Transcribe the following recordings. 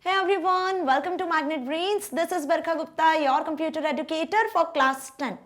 Hey everyone, welcome to Magnet Brains. This is Barkha Gupta, your computer educator for class 10.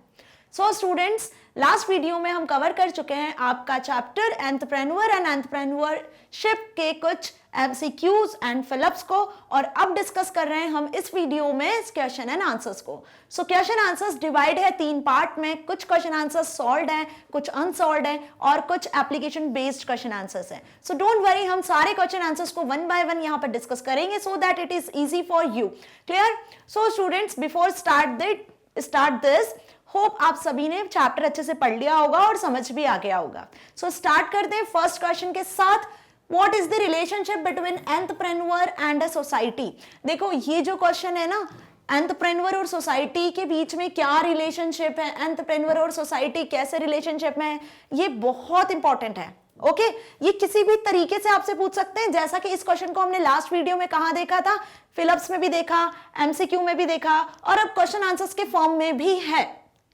So students, last video में हम cover कर चुके हैं आपका chapter entrepreneur and entrepreneurship के कुछ एमसीक्यूज एंड फिलअप्स को, और अब डिस्कस कर रहे हैं हम इस वीडियो में क्वेश्चन एंड आंसर्स को. सो क्वेश्चन आंसर्स डिवाइड है 3 पार्ट में. कुछ क्वेश्चन आंसर्स सॉल्व्ड हैं, कुछ अनसॉल्व्ड हैं और कुछ एप्लीकेशन बेस्ड क्वेश्चन आंसर्स हैं. सो डोंट वरी, हम सारे क्वेश्चन आंसर्स को वन बाय वन यहाँ पर डिस्कस करेंगे so that it is easy for you. Clear? So students, before start this, hope आप सभी ने चैप्टर अच्छे से पढ़ लिया होगा और समझ भी आ गया होगा. सो स्टार्ट करते हैं फर्स्ट क्वेश्चन के साथ. What is the relationship between entrepreneur and a society? देखो, ये जो क्वेश्चन है ना, एंटरप्रेन्योर और सोसाइटी के बीच में क्या रिलेशनशिप है, एंटरप्रेन्योर और सोसाइटी कैसे रिलेशनशिप में है, ये बहुत इंपॉर्टेंट है. ओके ये किसी भी तरीके से आपसे पूछ सकते हैं, जैसा कि इस क्वेश्चन को हमने लास्ट वीडियो में कहां देखा था, फिलअप्स में भी देखा, एमसीक्यू में भी देखा और अब क्वेश्चन आंसर्स के फॉर्म में भी है.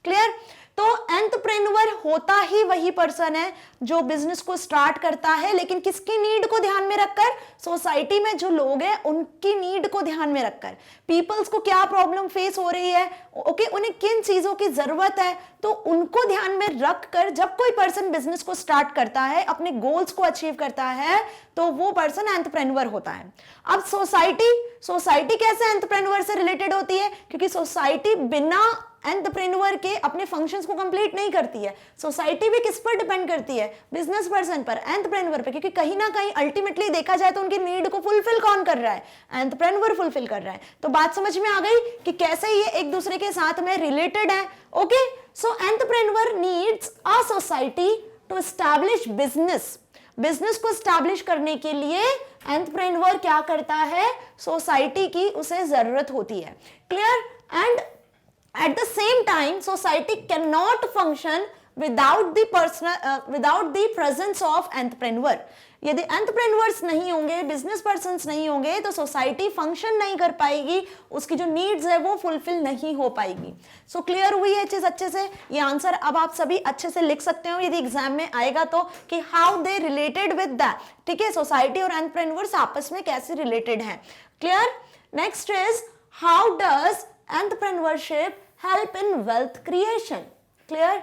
क्लियर? तो एंटरप्रेन्योर होता ही वही पर्सन है जो बिजनेस को स्टार्ट करता है, लेकिन किसकी नीड को ध्यान में रखकर? सोसाइटी में जो लोग हैं उनकी नीड को ध्यान में रखकर, पीपल्स को क्या प्रॉब्लम फेस हो रही है, ओके उन्हें किन चीजों की जरूरत है, तो उनको ध्यान में रखकर जब कोई पर्सन बिजनेस को स्टार्ट करता है, अपने गोल्स को अचीव करता है, तो वो पर्सन एंटरप्रेन्योर होता है. अब सोसाइटी कैसे एंटरप्रेन्योर से रिलेटेड होती है? क्योंकि सोसाइटी बिना एंटरप्रेन्योर के अपने फंक्शंस को कंप्लीट नहीं करती है. सोसाइटी भी किस पर डिपेंड करती है? बिजनेस पर्सन पर, एंटरप्रेन्योर पर, क्योंकि कहीं ना कहीं अल्टीमेटली देखा जाए तो उनकी नीड को फुलफिल कौन कर रहा है? एंटरप्रेन्योर फुलफिल कर रहा है. तो बात समझ में आ गई कि कैसे ये एक दूसरे के साथ में रिलेटेड है. Okay, so entrepreneur needs a society to establish business को एस्टैब्लिश करने के लिए एंटरप्रेन्योर क्या करता है? सोसाइटी की उसे जरूरत होती है. Clear? And at the same time society cannot function without the presence of entrepreneur. यदि एंटरप्रेन्योर्स नहीं होंगे, बिजनेस पर्सन्स नहीं होंगे, तो सोसाइटी फंक्शन नहीं कर पाएगी, उसकी जो नीड्स है वो फुलफिल नहीं हो पाएगी. सो क्लियर हुई है चीज अच्छे से? ये आंसर अब आप सभी अच्छे से लिख सकते हो यदि एग्जाम में आएगा तो, कि how they related with that. ठीक है, सोसाइटी और एंटरप्रेन्योर्स आपस में कैसे रिलेटेड हैं. Clear? Next is, how does entrepreneurship help in wealth creation? Clear?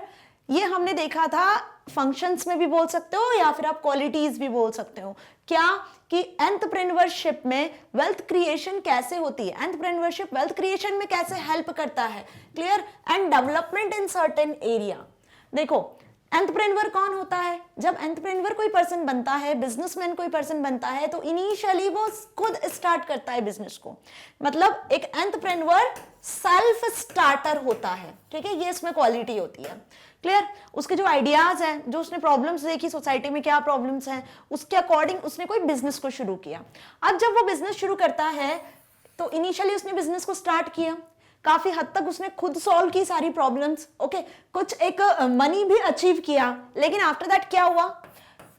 ये हमने देखा था, फंक्शंस में भी बोल सकते हो या फिर आप क्वालिटीज भी बोल सकते हो. क्या? कि एंटरप्रेन्योरशिप में वेल्थ क्रिएशन कैसे होती है, एंटरप्रेन्योरशिप वेल्थ क्रिएशन में कैसे हेल्प करता है. Clear? And development in certain area. देखो, एंटरप्रेन्योर कौन होता है? जब एंटरप्रेन्योर कोई पर्सन बनता है, बिजनेसमैन कोई पर्सन बनता है, तो इनिशियली वो खुद स्टार्ट करता है बिजनेस को. मतलब एक एंटरप्रेन्योर सेल्फ स्टार्टर होता है. ठीक है, ये इसमें क्वालिटी होती है. क्लियर? उसके जो आइडियाज हैं, जो उसने प्रॉब्लम्स देखी सोसाइटी में क्या प्रॉब्लम्स हैं, उसके अकॉर्डिंग उसने कोई बिजनेस को शुरू किया. अब जब वो बिजनेस शुरू करता है तो इनिशियली उसने बिजनेस को स्टार्ट किया, काफी हद तक उसने खुद सॉल्व की सारी प्रॉब्लम्स. ओके, कुछ एक मनी भी अचीव किया, लेकिन आफ्टर दैट क्या हुआ?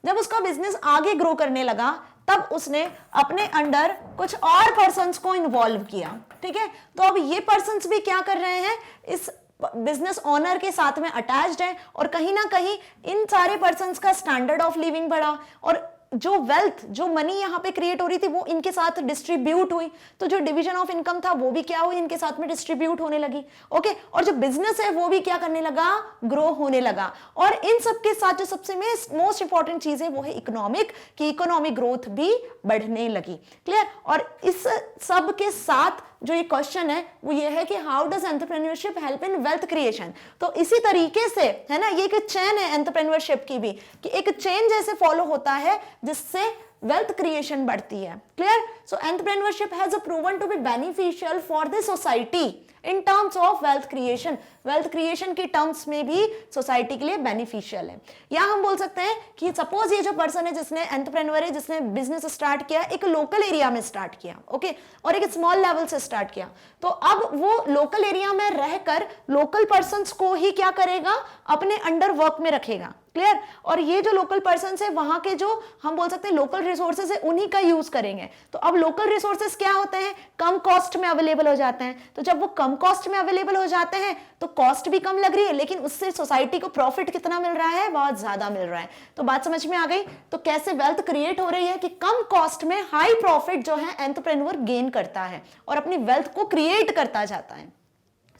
जब उसका बिजनेस आगे ग्रो करने लगा तब उसने अपने अंडर कुछ और पर्सन्स को इन्वॉल्व किया. ठीक है, तो अब ये पर्सन्स भी क्या कर रहे हैं? इस बिजनेस ओनर के साथ में अटैच्ड हैं, और कहीं ना कहीं इन सारे पर्सन्स का स्टैंडर्ड ऑफ लिविंग बढ़ा, और जो वेल्थ, जो मनी यहाँ पे क्रिएट हो रही थी वो इनके साथ डिस्ट्रीब्यूट हुई. तो जो डिवीजन ऑफ इनकम था वो भी क्या हुई? इनके साथ में डिस्ट्रीब्यूट होने लगी. ओके, और जो बिजनेस है वो भी क्या करने लगा? ग्रो होने लगा. और इन सब के साथ जो सबसे मोस्ट इंपॉर्टेंट चीज है वो है इकोनॉमिक, कि इकोनॉमिक ग्रोथ भी बढ़ने लगी. क्लियर? और इस सब के साथ जो ये क्वेश्चन है वो ये है कि how does entrepreneurship help in wealth creation. तो इसी तरीके से है ना, ये एक चेन है एंटरप्रेन्योरशिप की भी, कि एक चेन जैसे फॉलो होता है जिससे वेल्थ क्रिएशन बढ़ती है. Clear? So entrepreneurship has proven to be beneficial for the society in terms of wealth creation. Wealth creation की टर्म्स में भी सोसाइटी के लिए बेनिफिशियल है. या हम बोल सकते हैं कि सपोज ये जो पर्सन है, जिसने एंटरप्रेन्योर है, जिसने बिजनेस स्टार्ट किया, एक लोकल एरिया में स्टार्ट किया, ओके, और एक स्मॉल लेवल से स्टार्ट किया, तो अब वो लोकल एरिया में रहकर लोकल पर्सन्स को ही क्या करेगा? अपने अंडर वर्क में रखेगा. क्लियर। और ये जो लोकल पर्सन है वहां के जो हम बोल सकते हैं लोकल रिसोर्सेज है उन्हीं का यूज करेंगे। तो अब लोकल रिसोर्सेज क्या होते हैं, कम कॉस्ट में अवेलेबल हो जाते हैं। तो जब वो कम कॉस्ट में अवेलेबल हो जाते हैं तो कॉस्ट भी कम लग रही है, लेकिन उससे सोसाइटी को प्रॉफिट कितना मिल रहा है, बहुत ज्यादा मिल रहा है। तो बात समझ में आ गई। तो कैसे वेल्थ क्रिएट हो रही है कि कम कॉस्ट में हाई प्रॉफिट जो है एंटरप्रेन्योर गेन करता है और अपनी वेल्थ को क्रिएट करता जाता है।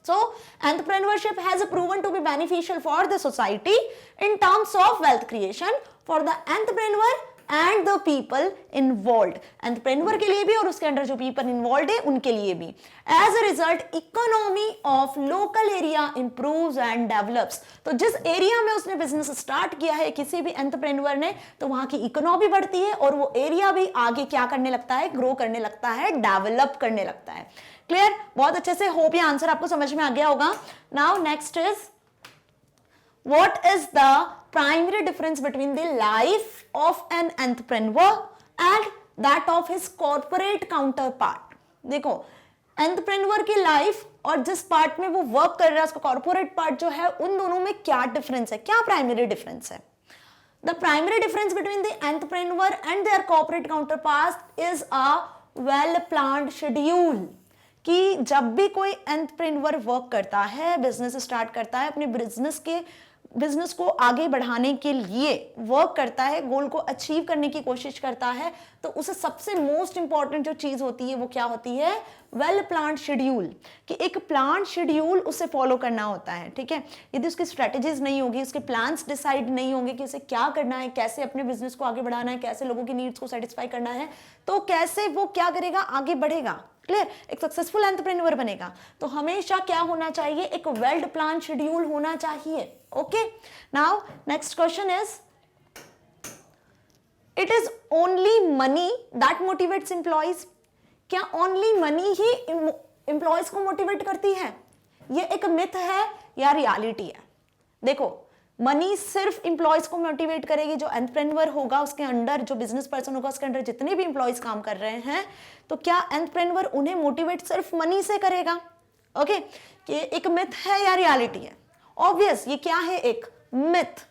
So, entrepreneurship has proven to be beneficial for the society in terms of wealth creation for the entrepreneur and the people involved. Entrepreneur के लिए भी और उसके अंदर जो people involved है उनके लिए भी। As a result, economy of local area improves and develops. तो जिस एरिया में उसने बिजनेस स्टार्ट किया है किसी भी एंटरप्रेन्योर ने, तो वहां की इकोनॉमी बढ़ती है और वो एरिया भी आगे क्या करने लगता है, ग्रो करने लगता है, डेवलप करने लगता है। क्लियर, बहुत अच्छे से। होप ये आंसर आपको समझ में आ गया होगा। Now next is what is the primary difference between the life of an entrepreneur and that of his corporate counter part. देखो एंटरप्रेन्योर की लाइफ और जिस पार्ट में वो वर्क कर रहा है उसका कॉर्पोरेट पार्ट जो है, उन दोनों में क्या डिफरेंस है, क्या प्राइमरी डिफरेंस है। The primary difference between the entrepreneur and their corporate counterpart is a well planned schedule. कि जब भी कोई एंटरप्रेन्योर वर्क करता है, बिजनेस स्टार्ट करता है, अपने बिजनेस को आगे बढ़ाने के लिए वर्क करता है, गोल को अचीव करने की कोशिश करता है, तो उसे सबसे मोस्ट इंपॉर्टेंट जो चीज होती है वो क्या होती है, वेल प्लान्ड शेड्यूल। कि एक प्लान शेड्यूल उसे फॉलो करना होता है। ठीक है, यदि उसकी स्ट्रेटेजीज नहीं होगी, उसके प्लान्स डिसाइड नहीं होंगे कि उसे क्या करना है, कैसे अपने बिजनेस को आगे बढ़ाना है, कैसे लोगों की नीड्स को सेटिस्फाई करना है, तो कैसे वो क्या करेगा, आगे बढ़ेगा। क्लियर, एक सक्सेसफुल एंटरप्रेन्योर बनेगा तो हमेशा क्या होना चाहिए, एक वेल प्लान शेड्यूल होना चाहिए। Okay, now next question is it is only money that motivates employees. क्या ओनली मनी ही एम्प्लॉयज को मोटिवेट करती है? ये एक मिथ है या रियलिटी है? देखो, मनी सिर्फ इंप्लॉयज को मोटिवेट करेगी। जो एंटरप्रेन्योर होगा उसके अंडर, जो बिजनेस पर्सन होगा उसके अंडर जितने भी इंप्लॉयज काम कर रहे हैं, तो क्या एंटरप्रेन्योर उन्हें मोटिवेट सिर्फ मनी से करेगा? ओके, ये एक मिथ है या रियलिटी है? ऑब्वियस, ये क्या है, एक मिथ।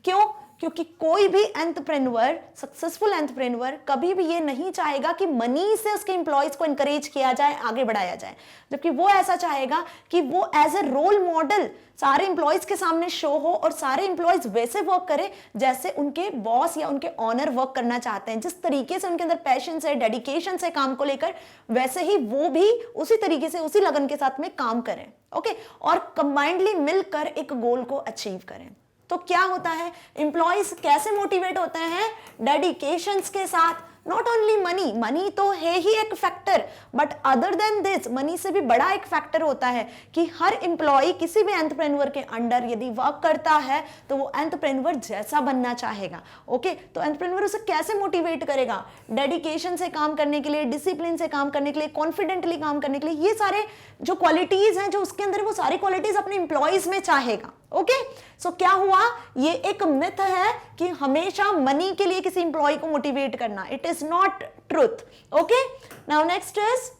क्यों? क्योंकि कोई भी एंटरप्रेन्योर, सक्सेसफुल एंटरप्रेन्योर कभी भी ये नहीं चाहेगा कि मनी से उसके इंप्लॉयज को इंकरेज किया जाए, आगे बढ़ाया जाए, जबकि वो ऐसा चाहेगा कि वो एज ए रोल मॉडल सारे इंप्लॉयज के सामने शो हो और सारे इंप्लॉयज वैसे वर्क करें जैसे उनके बॉस या उनके ऑनर वर्क करना चाहते हैं। जिस तरीके से उनके अंदर पैशन है, डेडिकेशन है काम को लेकर, वैसे ही वो भी उसी तरीके से, उसी लगन के साथ में काम करें। ओके, और कंबाइंडली मिलकर एक गोल को अचीव करें। तो क्या होता है, इंप्लॉयज कैसे मोटिवेट होते हैं? डेडिकेशंस के साथ। नॉट ओनली मनी, मनी तो है ही एक factor, but other than this, money से भी बड़ा एक फैक्टर होता है कि हर इंप्लॉय किसी भी एंटरप्रेन्योर के अंडर यदि वर्क करता है तो वो एंटरप्रेन्योर जैसा बनना चाहेगा। ओके, तो एंटरप्रेन्योर उसे कैसे मोटिवेट करेगा? डेडिकेशन से काम करने के लिए, डिसिप्लिन से काम करने के लिए, कॉन्फिडेंटली काम करने के लिए। ये सारे जो क्वालिटीज हैं जो उसके अंदर, वो सारी क्वालिटीज अपने इंप्लॉयज में चाहेगा। ओके, सो क्या हुआ, ये एक मिथ है कि हमेशा मनी के लिए किसी इंप्लॉय को मोटिवेट करना। It is not truth. Okay, now next is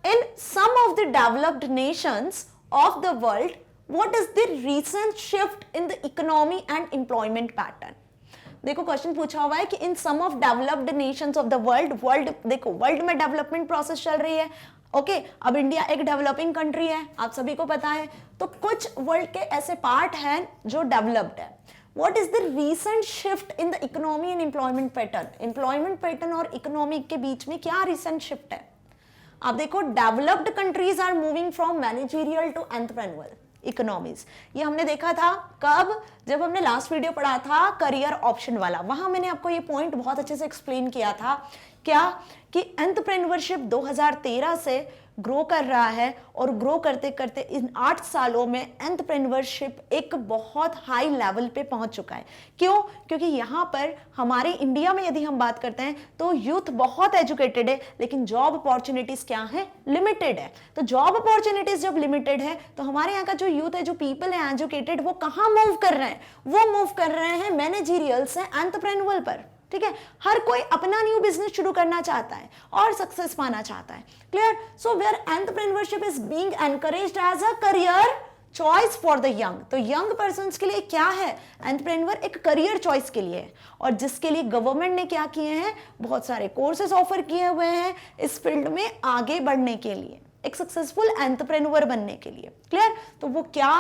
in some of the developed nations of the world what is the recent shift in the economy and employment pattern. देखो, question पूछा हुआ है कि in some of developed nations of the world, देखो world में development process चल रही है। ओके, अब इंडिया एक डेवलपिंग कंट्री है, आप सभी को पता है। तो कुछ वर्ल्ड के ऐसे पार्ट हैं जो डेवलप्ड है। What is the recent shift in the economy and employment pattern? Employment pattern और इकोनॉमी के बीच में क्या रीसेंट शिफ्ट है? आप देखो, developed countries are moving from managerial to entrepreneurial economies. ये हमने देखा था कब, जब हमने लास्ट वीडियो पढ़ा था करियर ऑप्शन वाला। वहां मैंने आपको ये पॉइंट बहुत अच्छे से एक्सप्लेन किया था, क्या कि एंटरप्रेन्योरशिप 2013 से ग्रो कर रहा है और ग्रो करते करते इन 8 सालों में एंटरप्रेन्योरशिप एक बहुत हाई लेवल पे पहुंच चुका है। क्यों? क्योंकि यहाँ पर हमारे इंडिया में यदि हम बात करते हैं तो यूथ बहुत एजुकेटेड है, लेकिन जॉब अपॉर्चुनिटीज क्या है, लिमिटेड है। तो जॉब अपॉर्चुनिटीज जब लिमिटेड है तो हमारे यहाँ का जो यूथ है, जो पीपल है एजुकेटेड, वो कहाँ मूव कर रहे हैं? वो मूव कर रहे हैं मैनेजरियल से एंटरप्रेन्योरल पर। ठीक है, हर कोई अपना न्यू बिजनेस शुरू करना चाहता है और सक्सेस पाना चाहता है। Clear? So where entrepreneurship is being encouraged as a career choice for the young. तो यंग पर्सन्स के लिए क्या है एंटरप्रेन्योर, एक करियर चॉइस के लिए है, और जिसके लिए गवर्नमेंट ने क्या किए हैं, बहुत सारे कोर्सेज ऑफर किए हुए हैं इस फील्ड में आगे बढ़ने के लिए, एक सक्सेसफुल एंटरप्रेन्योर बनने के लिए। क्लियर? तो वो क्या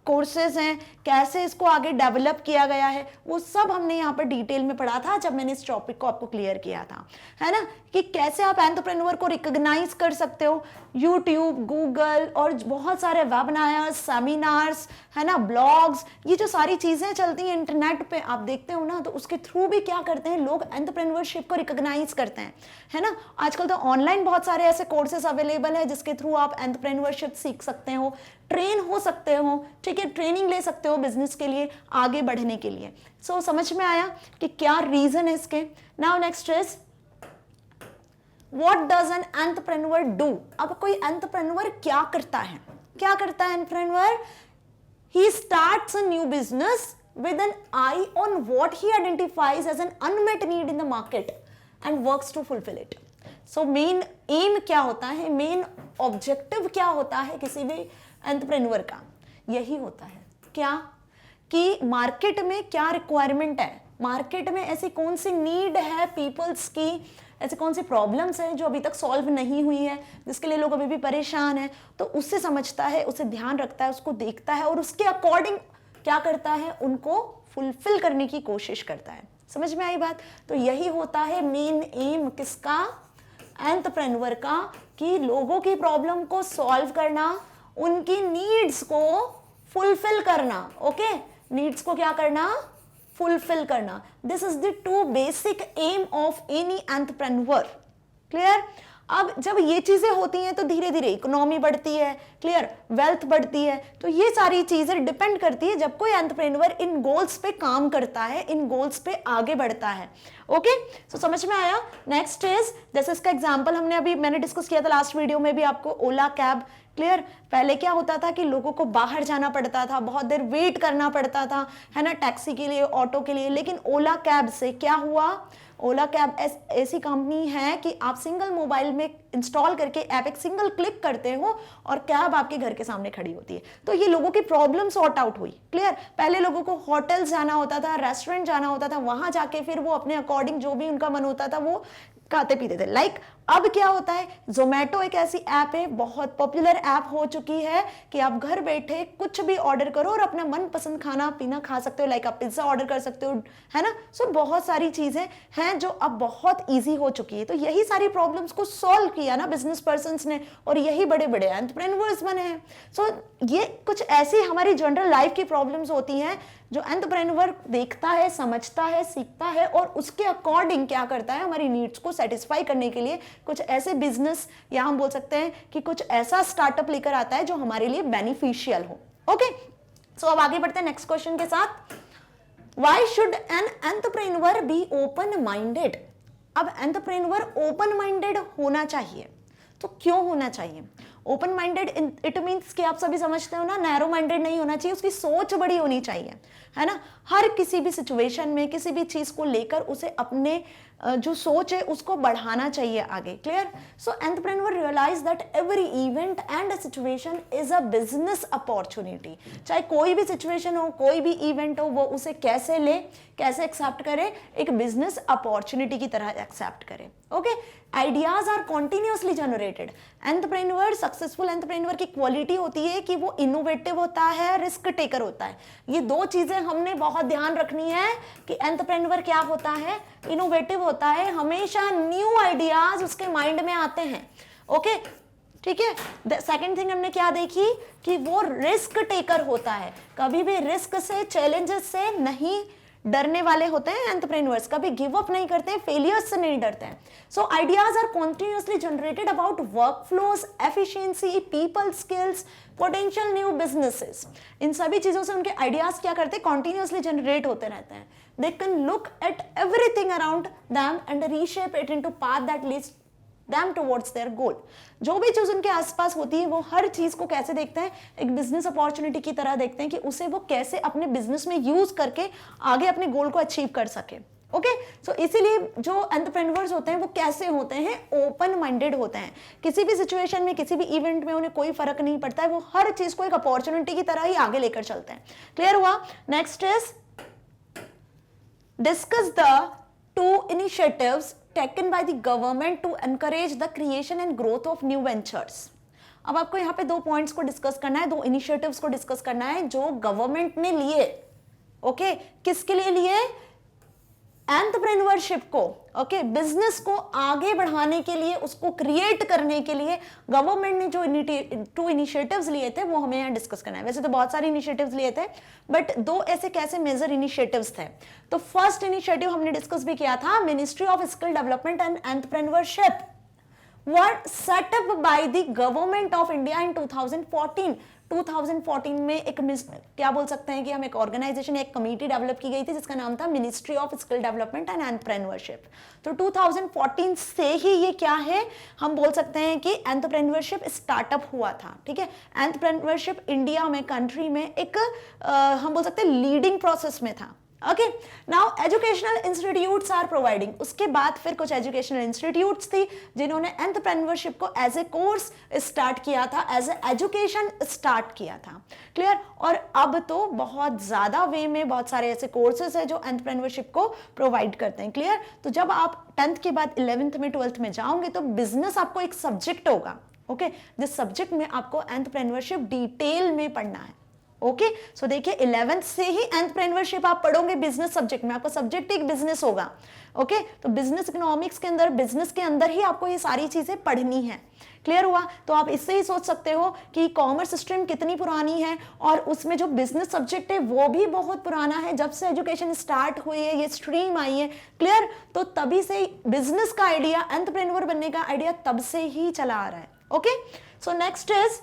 कोर्सेज हैं, कैसे इसको आगे डेवलप किया गया है, वो सब हमने यहाँ पर डिटेल में पढ़ा था जब मैंने इस टॉपिक को आपको क्लियर किया था, है ना, कि कैसे आप एंटरप्रेन्योर को रिकॉग्नाइज कर सकते हो। यूट्यूब, गूगल और बहुत सारे वेबिनार्स, सेमिनार्स, है ना, ब्लॉग्स, ये जो सारी चीजें चलती हैं इंटरनेट पे, आप देखते हो ना, तो उसके थ्रू भी क्या करते हैं लोग, एंटरप्रेन्योरशिप को रिकॉग्नाइज करते हैं, है ना। आजकल तो ऑनलाइन बहुत सारे ऐसे कोर्सेज अवेलेबल है जिसके थ्रू आप एंटरप्रेन्योरशिप सीख सकते हो, ट्रेन हो सकते हो, ठीक है, ट्रेनिंग ले सकते हो बिजनेस के लिए आगे बढ़ने के लिए। सो समझ में आया कि क्या रीजन है इसके। Now next is what does an entrepreneur do. अब कोई एंटरप्रेन्योर क्या करता है, क्या करता है entrepreneur? He starts a new business with an eye on what he identifies as an unmet need in the market and works to fulfill it. So main aim क्या होता है, main objective क्या होता है किसी भी एंटरप्रेन्योर का, यही होता है क्या, कि मार्केट में क्या रिक्वायरमेंट है, मार्केट में ऐसी कौन सी नीड है पीपल्स की, ऐसी कौन सी प्रॉब्लम्स हैं जो अभी तक सॉल्व नहीं हुई है, जिसके लिए लोग अभी भी परेशान हैं, तो उससे समझता है, उसे ध्यान रखता है, उसको देखता है और उसके अकॉर्डिंग क्या करता है, उनको फुलफिल करने की कोशिश करता है। समझ में आई बात? तो यही होता है मेन एम किसका, एंटरप्रेन्योर का, कि लोगों की प्रॉब्लम को सॉल्व करना, उनकी नीड्स को फुलफिल करना। ओके, नीड्स को क्या करना, फुलफिल करना। This is the two basic aim of any entrepreneur. Clear? अब जब ये चीजें होती हैं तो धीरे धीरे इकोनॉमी बढ़ती है, क्लियर, वेल्थ बढ़ती है। तो ये सारी चीजें डिपेंड करती है जब कोई एंटरप्रेन्योर इन गोल्स पे काम करता है, इन गोल्स पे आगे बढ़ता है। ओके, सो समझ में आया। नेक्स्ट इज, जैसे इसका एग्जांपल मैंने डिस्कस किया था लास्ट वीडियो में भी आपको, ओला कैब। क्लियर? पहले क्या होता था कि लोगों को बाहर जाना पड़ता था, बहुत देर वेट करना पड़ता था, है ना, टैक्सी के लिए, ऑटो के लिए। लेकिन ओला कैब से क्या हुआ, ओला कैब ऐसी कंपनी है कि आप सिंगल मोबाइल में इंस्टॉल करके ऐप एक सिंगल क्लिक करते हो और कैब आपके घर के सामने खड़ी होती है। तो ये लोगों की प्रॉब्लम सॉर्ट आउट हुई। क्लियर? पहले लोगों को होटल जाना होता था, रेस्टोरेंट जाना होता था, वहां जाके फिर वो अपने अकॉर्डिंग जो भी उनका मन होता था वो खाते पीते थे। लाइक अब क्या होता है, जोमेटो एक ऐसी ऐप है, बहुत पॉपुलर ऐप हो चुकी है कि आप घर बैठे कुछ भी ऑर्डर करो और अपना मनपसंद खाना पीना खा सकते हो। लाइक आप पिज्जा ऑर्डर कर सकते हो, है ना। सो बहुत सारी चीजें हैं जो अब बहुत इजी हो चुकी है। तो यही सारी प्रॉब्लम्स को सॉल्व किया ना बिजनेस पर्संस ने, और यही बड़े बड़े एंटरप्रेन्योर्स बने हैं। सो ये कुछ ऐसी हमारी जनरल लाइफ की प्रॉब्लम्स होती हैं जो एंटरप्रेन्योर देखता है, समझता है, सीखता है और उसके अकॉर्डिंग क्या करता है, हमारी नीड्स को सेटिस्फाई करने के लिए कुछ ऐसे बिजनेस, या हम बोल सकते हैं कि कुछ ऐसा स्टार्टअप लेकर आता है जो हमारे लिए बेनिफिशियल हो। ओके, सो अब आगे बढ़ते हैं नेक्स्ट क्वेश्चन के साथ। Why should an entrepreneur be open minded. अब एंटरप्रेन्योर ओपन माइंडेड होना चाहिए, तो क्यों होना चाहिए? ओपन माइंडेड इट मीन्स कि आप सभी समझते हो ना, नैरो माइंडेड नहीं होना चाहिए, उसकी सोच बड़ी होनी चाहिए, है ना। हर किसी भी सिचुएशन में किसी भी चीज को लेकर उसे अपने जो सोच है उसको बढ़ाना चाहिए आगे। Clear? So entrepreneur realise that every event and situation is a business opportunity. चाहे कोई भी सिचुएशन हो, कोई भी इवेंट हो, वो उसे कैसे ले, कैसे एक्सेप्ट करे, एक बिजनेस अपॉर्चुनिटी की तरह एक्सेप्ट करे। Okay, ideas are continuously generated. Entrepreneur, successful entrepreneur की क्वालिटी होती है कि वो इनोवेटिव होता है, रिस्क टेकर होता है। ये दो चीजें हमने बहुत ध्यान रखनी है कि एंटरप्रेन्योर क्या होता है, इनोवेटिव होता है, हमेशा न्यू आइडियाज उसके माइंड में आते हैं। ओके, ठीक है। सेकंड थिंग हमने क्या देखी कि वो रिस्क टेकर होता है, कभी भी रिस्क से, चैलेंजेस से नहीं डरने वाले होते हैं एंटरप्रेन्योर्स, कभी गिव अप नहीं करते हैं, फेलियर्स से नहीं डरते हैं। So ideas are continuously generated about workflows, efficiency, people skills, potential new businesses. इन सभी चीजों से उनके आइडियाज क्या करते हैं, कॉन्टिन्यूसली जनरेट होते रहते हैं। They can look at everything around them and reshape it into path that leads them towards their goal। जो भी चीज उनके आसपास होती है वो हर चीज को कैसे देखते हैं, एक बिजनेस अपॉर्चुनिटी की तरह देखते हैं कि उसे वो कैसे अपने बिजनेस में यूज करके आगे अपने गोल को अचीव कर सके। ओके सो इसीलिए जो एंटरप्रेन्योर्स होते हैं वो कैसे होते हैं, ओपन माइंडेड होते हैं, किसी भी सिचुएशन में किसी भी इवेंट में उन्हें कोई फर्क नहीं पड़ता है, वो हर चीज को एक अपॉर्चुनिटी की तरह ही आगे लेकर चलते हैं। क्लियर हुआ? Next is discuss the two initiatives taken by the government to encourage the creation and growth of new ventures. अब आपको यहाँ पे दो पॉइंट्स को डिस्कस करना है, दो इनिशिएटिव्स को डिस्कस करना है जो गवर्नमेंट ने लिए। ओके किसके लिए लिए? एंटरप्रेन्योरशिप को, ओके बिजनेस को आगे बढ़ाने के लिए, उसको क्रिएट करने के लिए गवर्नमेंट ने जो टू इनिशिएटिव्स लिए थे वो हमें यहाँ डिस्कस करना है। वैसे तो बहुत सारे इनिशिएटिव्स लिए थे बट दो ऐसे कैसे मेजर इनिशिएटिव्स थे। तो फर्स्ट इनिशिएटिव हमने डिस्कस भी किया था, ministry of skill development and entrepreneurship were set up by the government of India in 2014 में एक क्या बोल सकते हैं कि हम एक ऑर्गेनाइजेशन, एक कमेटी डेवलप की गई थी जिसका नाम था ministry of skill development and entrepreneurship. तो 2014 से ही ये क्या है, हम बोल सकते हैं कि एंटरप्रेन्योरशिप स्टार्टअप हुआ था। ठीक है, एंटरप्रेन्योरशिप इंडिया में, कंट्री में एक हम बोल सकते हैं लीडिंग प्रोसेस में था। Okay now educational institutes are providing, उसके बाद फिर कुछ एजुकेशनल इंस्टीट्यूट्स थी जिन्होंने एंटरप्रेन्योरशिप को एज ए कोर्स स्टार्ट किया था, एज ए एजुकेशन स्टार्ट किया था। क्लियर? और अब तो बहुत ज्यादा वे में बहुत सारे ऐसे कोर्सेज हैं जो एंटरप्रेन्योरशिप को प्रोवाइड करते हैं। क्लियर? तो जब आप 10th के बाद 11th में 12th में जाओगे तो बिजनेस आपको एक सब्जेक्ट होगा। ओके जिस सब्जेक्ट में आपको एंटरप्रेन्योरशिप डिटेल में पढ़ना है। ओके सो देखिए 11th से ही एंटरप्रेन्योरशिप आप पढ़ोगे बिजनेस सब्जेक्ट में, आपका सब्जेक्ट एक बिजनेस होगा। ओके तो बिजनेस इकोनॉमिक्स के अंदर, बिजनेस के अंदर ही आपको ये सारी चीजें पढ़नी है। क्लियर हुआ? तो आप इससे ही सोच सकते हो कि कॉमर्स स्ट्रीम कितनी पुरानी है और उसमें जो बिजनेस सब्जेक्ट है वो भी बहुत पुराना है। जब से एजुकेशन स्टार्ट हुई है, ये स्ट्रीम आई है। क्लियर? तो तभी से बिजनेस का आइडिया, एंटरप्रेन्योर बनने का आइडिया तब से ही चला आ रहा है। ओके सो नेक्स्ट इज,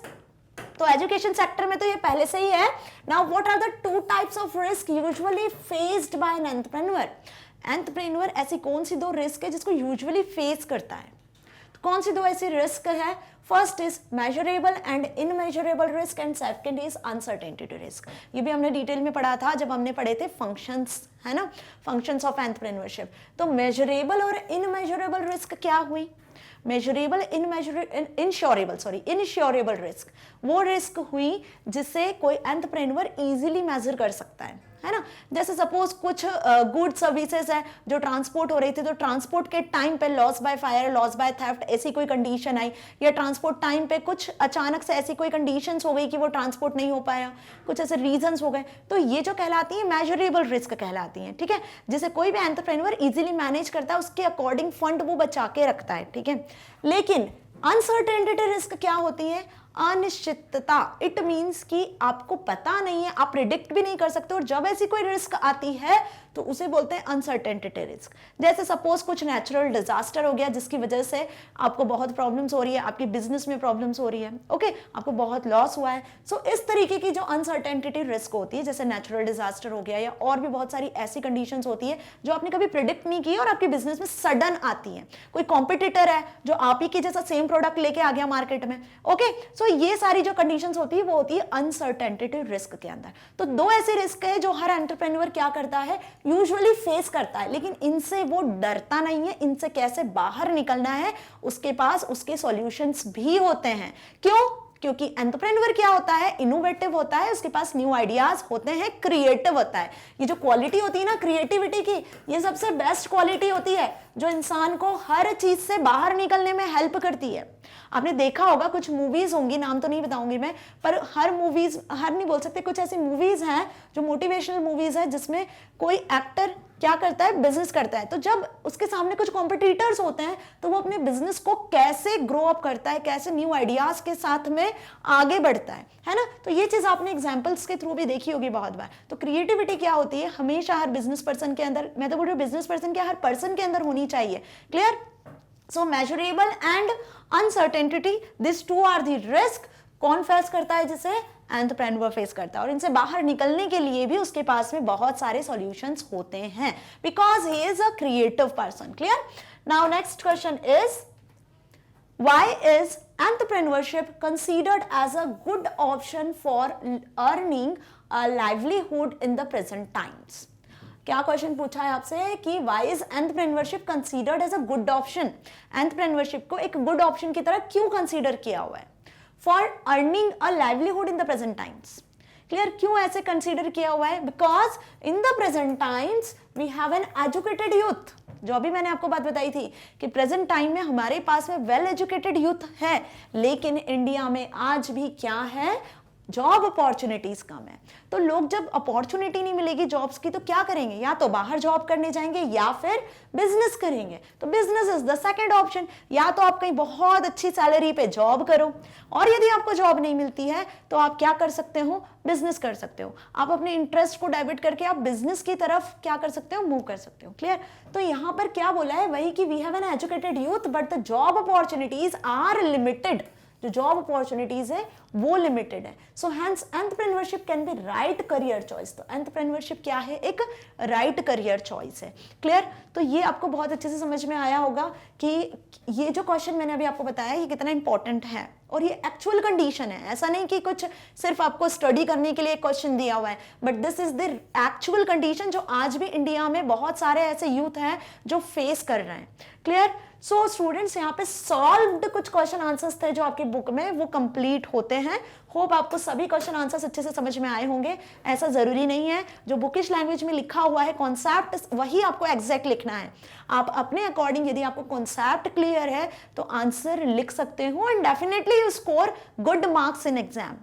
तो एजुकेशन सेक्टर में तो ये पहले से ही है। Now what are the two types of risk usually faced by an entrepreneur? Entrepreneur ऐसी कौन सी दो रिस्क है जिसको यूजुअली फेस करता है? तो कौन सी दो ऐसी रिस्क है? First is measurable and immeasurable risk and second is uncertainty risk. ये भी हमने डिटेल में पढ़ा था जब हमने पढ़े थे फंक्शंस, है ना, फंक्शंस ऑफ एंटरप्रेन्योरशिप। तो मेजरेबल और इनमेजरेबल रिस्क क्या हुई? मेजरेबल इंश्योरेबल रिस्क वो रिस्क हुई जिसे कोई एंटरप्रेन्योर इजीली मेजर कर सकता है ना। जैसे सपोज कुछ गुड सर्विसेज है जो ट्रांसपोर्ट हो रही थी, तो ट्रांसपोर्ट के टाइम पे loss by fire, loss by theft ऐसी कोई कंडीशन आई, या ट्रांसपोर्ट टाइम पे कुछ अचानक से ऐसी कोई कंडीशंस हो गई कि वो ट्रांसपोर्ट नहीं हो पाया, कुछ ऐसे रीजंस हो गए, तो ये जो कहलाती है मेजरेबल रिस्क कहलाती है। ठीक है, जिसे कोई भी एंटरप्रेन्योर इजीली मैनेज करता है, उसके अकॉर्डिंग फंड वो बचा के रखता है। ठीक है, लेकिन अनसर्टेनिटी रिस्क क्या होती है? अनिश्चितता। इट मींस कि आपको पता नहीं है, आप प्रिडिक्ट भी नहीं कर सकते, और जब ऐसी कोई रिस्क आती है तो उसे बोलते हैं अनसर्टेनिटी रिस्क। जैसे सपोज कुछ नेचुरल डिजास्टर हो गया जिसकी वजह से आपको बहुत प्रॉब्लम्स हो रही है, आपकी बिजनेस में प्रॉब्लम्स हो रही है, ओके आपको बहुत लॉस हुआ है। सो इस तरीके की जो अनसर्टेनिटी रिस्क होती है, जैसे नेचुरल डिजास्टर हो गया या और भी बहुत सारी ऐसी कंडीशंस होती है जो आपने कभी प्रिडिक्ट नहीं की और आपके बिजनेस में सडन आती है। कोई कॉम्पिटिटर है जो आप ही की जैसा सेम प्रोडक्ट लेके आ गया मार्केट में, ओके सो ये सारी जो कंडीशंस होती है वो होती है अनसर्टेनिटी रिस्क के अंदर। तो दो ऐसे रिस्क है जो हर एंटरप्रेन्योर क्या करता है, यूजुअली फेस करता है, लेकिन इनसे वो डरता नहीं है, इनसे कैसे बाहर निकलना है उसके पास उसके सॉल्यूशंस भी होते हैं। क्यों? क्योंकि एंटरप्रेन्योर क्या होता है, इनोवेटिव होता है, उसके पास न्यू आइडियाज होते हैं, क्रिएटिव होता है। ये जो क्वालिटी होती है ना क्रिएटिविटी की, ये सबसे बेस्ट क्वालिटी होती है जो इंसान को हर चीज से बाहर निकलने में हेल्प करती है। आपने देखा होगा कुछ मूवीज होंगी, नाम तो नहीं बताऊंगी मैं, पर हर नहीं बोल सकते, कुछ ऐसी मूवीज हैं जो मोटिवेशनल मूवीज है जिसमें कोई एक्टर क्या करता है, बिजनेस करता है, तो जब उसके सामने कुछ कॉम्पिटिटर्स होते हैं तो वो अपने बिजनेस को कैसे ग्रो अप करता है, कैसे न्यू आइडियाज के साथ में आगे बढ़ता है ना। तो ये चीज आपने एग्जांपल्स के थ्रू भी देखी होगी बहुत बार। तो क्रिएटिविटी क्या होती है, हमेशा हर बिजनेस पर्सन के अंदर, मैं तो बोल रही हूँ बिजनेस पर्सन के हर पर्सन के अंदर होनी चाहिए। Clear? So measurable and uncertainty, this two are the risk. कौन फेस करता है? जिसे एंटरप्रेन्योर फेस करता है, और इनसे बाहर निकलने के लिए भी उसके पास में बहुत सारे सॉल्यूशंस होते हैं, because he is a creative person. Clear? Now next question is, why is entrepreneurship considered as a good option for earning a livelihood in the present times? क्या क्वेश्चन पूछा है आपसे कि why is entrepreneurship considered as a good option, entrepreneurship को एक good option की तरह क्यों कंसीडर किया हुआ है, for earning a livelihood in the present times. Clear, क्यों ऐसे कंसीडर किया हुआ है, because in the present times we have an educated youth. जो अभी मैंने आपको बात बताई थी कि प्रेजेंट टाइम में हमारे पास में वेल एजुकेटेड यूथ है, लेकिन इंडिया में आज भी क्या है, जॉब अपॉर्चुनिटीज कम है। तो लोग जब अपॉर्चुनिटी नहीं मिलेगी जॉब्स की तो क्या करेंगे, या तो बाहर जॉब करने जाएंगे या फिर बिजनेस करेंगे। तो business is the second option, या तो आप कहीं बहुत अच्छी सैलरी पे जॉब करो, और यदि आपको जॉब नहीं मिलती है तो आप क्या कर सकते हो, बिजनेस कर सकते हो। आप अपने इंटरेस्ट को डाइवर्ट करके आप बिजनेस की तरफ क्या कर सकते हो, मूव कर सकते हो। क्लियर, तो यहां पर क्या बोला है, वही कि we have an educated youth but the job opportunities are limited. जो जॉब अपॉर्चुनिटीज है वो लिमिटेड है। So hence entrepreneurship can be right career choice. तो एंटरप्रेन्योरशिप क्या है, एक राइट करियर चॉइस है। क्लियर, तो ये आपको बहुत अच्छे से समझ में आया होगा कि ये जो क्वेश्चन मैंने अभी आपको बताया ये कितना इंपॉर्टेंट है, और ये एक्चुअल कंडीशन है। ऐसा नहीं कि कुछ सिर्फ आपको स्टडी करने के लिए क्वेश्चन दिया हुआ है, but this is the actual condition जो आज भी इंडिया में बहुत सारे ऐसे यूथ हैं जो फेस कर रहे हैं। क्लियर, सो स्टूडेंट्स यहाँ पे सॉल्व्ड कुछ क्वेश्चन आंसर्स थे जो आपकी बुक में वो कंप्लीट होते हैं। होप आपको सभी क्वेश्चन आंसर्स अच्छे से समझ में आए होंगे। ऐसा जरूरी नहीं है जो बुकिश लैंग्वेज में लिखा हुआ है कॉन्सेप्ट वही आपको एग्जैक्ट लिखना है। आप अपने अकॉर्डिंग यदि आपको कॉन्सेप्ट क्लियर है तो आंसर लिख सकते हो, and definitely you score good marks in exam.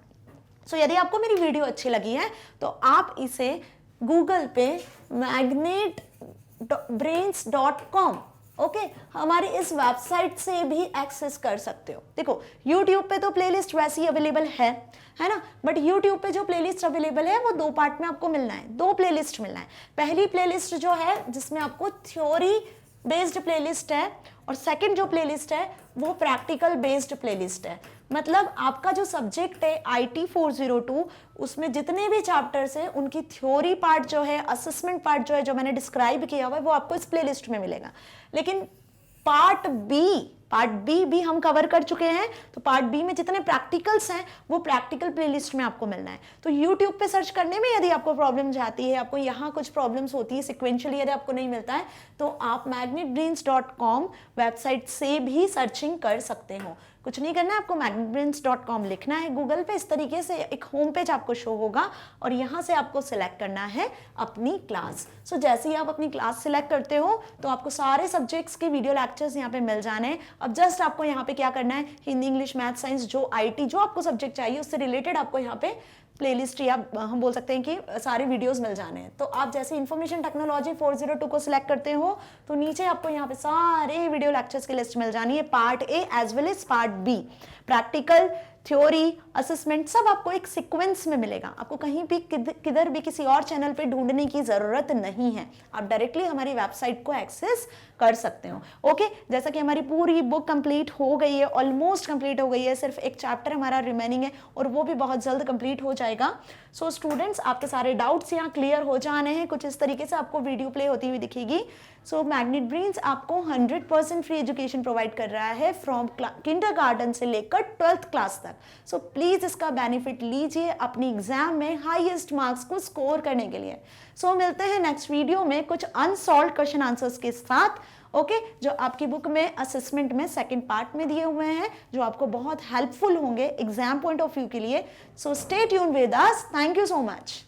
So यदि आपको मेरी वीडियो अच्छी लगी है तो आप इसे गूगल पे magnetbrains.com ओके हमारी इस वेबसाइट से भी एक्सेस कर सकते हो। देखो यूट्यूब पे तो प्लेलिस्ट वैसे ही अवेलेबल है ना, बट यूट्यूब पे जो प्लेलिस्ट अवेलेबल है वो 2 पार्ट में आपको मिलना है, 2 प्लेलिस्ट मिलना है। पहली प्लेलिस्ट जो है जिसमें आपको थ्योरी बेस्ड प्लेलिस्ट है, और सेकंड जो प्लेलिस्ट है वो प्रैक्टिकल बेस्ड प्लेलिस्ट है। मतलब आपका जो सब्जेक्ट है IT 402 उसमें जितने भी चैप्टर्स हैं उनकी थ्योरी पार्ट जो है, असेसमेंट पार्ट जो है, जो मैंने डिस्क्राइब किया हुआ है वो आपको इस प्लेलिस्ट में मिलेगा। लेकिन पार्ट बी भी हम कवर कर चुके हैं, तो पार्ट बी में जितने प्रैक्टिकल्स हैं वो प्रैक्टिकल प्लेलिस्ट में आपको मिलना है। तो यूट्यूब पे सर्च करने में यदि आपको प्रॉब्लम जाती है, आपको यहाँ कुछ प्रॉब्लम्स होती है सिक्वेंशियली यदि आपको नहीं मिलता है, तो आप magnetbrains.com वेबसाइट से भी सर्चिंग कर सकते हो। कुछ नहीं करना है, आपको magnetbrains.com लिखना है गूगल पे, इस तरीके से एक होम पेज आपको शो होगा और यहाँ से आपको सिलेक्ट करना है अपनी क्लास। सो जैसे ही आप अपनी क्लास सिलेक्ट करते हो तो आपको सारे सब्जेक्ट्स के वीडियो लेक्चर्स यहाँ पे मिल जाने हैं। अब जस्ट आपको यहाँ पे क्या करना है, हिंदी, इंग्लिश, मैथ, साइंस, जो IT जो आपको सब्जेक्ट चाहिए उससे रिलेटेड आपको यहाँ पे प्लेलिस्ट या हम बोल सकते हैं कि सारे वीडियोस मिल जाने हैं। तो आप जैसे इंफॉर्मेशन टेक्नोलॉजी 402 को सिलेक्ट करते हो तो नीचे आपको यहाँ पे सारे वीडियो लेक्चर्स की लिस्ट मिल जानी है, part A as well as part B। Practical, theory, assessment सब आपको एक सीक्वेंस में मिलेगा। आपको कहीं भी किधर भी किसी और चैनल पे ढूंढने की जरूरत नहीं है, आप डायरेक्टली हमारी वेबसाइट को एक्सेस कर सकते हो। ओके, जैसा कि हमारी पूरी बुक कंप्लीट हो गई है, ऑलमोस्ट कंप्लीट हो गई है, सिर्फ एक चैप्टर हमारा रिमेनिंग है और वो भी बहुत जल्द कंप्लीट हो जाएगा। सो स्टूडेंट्स आपके सारे डाउट्स यहाँ क्लियर हो जाने हैं। कुछ इस तरीके से आपको वीडियो प्ले होती हुई दिखेगी। सो मैग्नेट ब्रेन्स आपको 100% फ्री एजुकेशन प्रोवाइड कर रहा है फ्रॉम किंडरगार्टन से लेकर 12th क्लास तक। सो प्लीज इसका बेनिफिट लीजिए अपनी एग्जाम में हाईएस्ट मार्क्स को स्कोर करने के लिए। सो मिलते हैं नेक्स्ट वीडियो में कुछ अनसॉल्व्ड क्वेश्चन आंसर्स के साथ। ओके, जो आपकी बुक में असेसमेंट में सेकंड पार्ट में दिए हुए हैं, जो आपको बहुत हेल्पफुल होंगे एग्जाम पॉइंट ऑफ व्यू के लिए। So stay tuned with us. Thank you so much.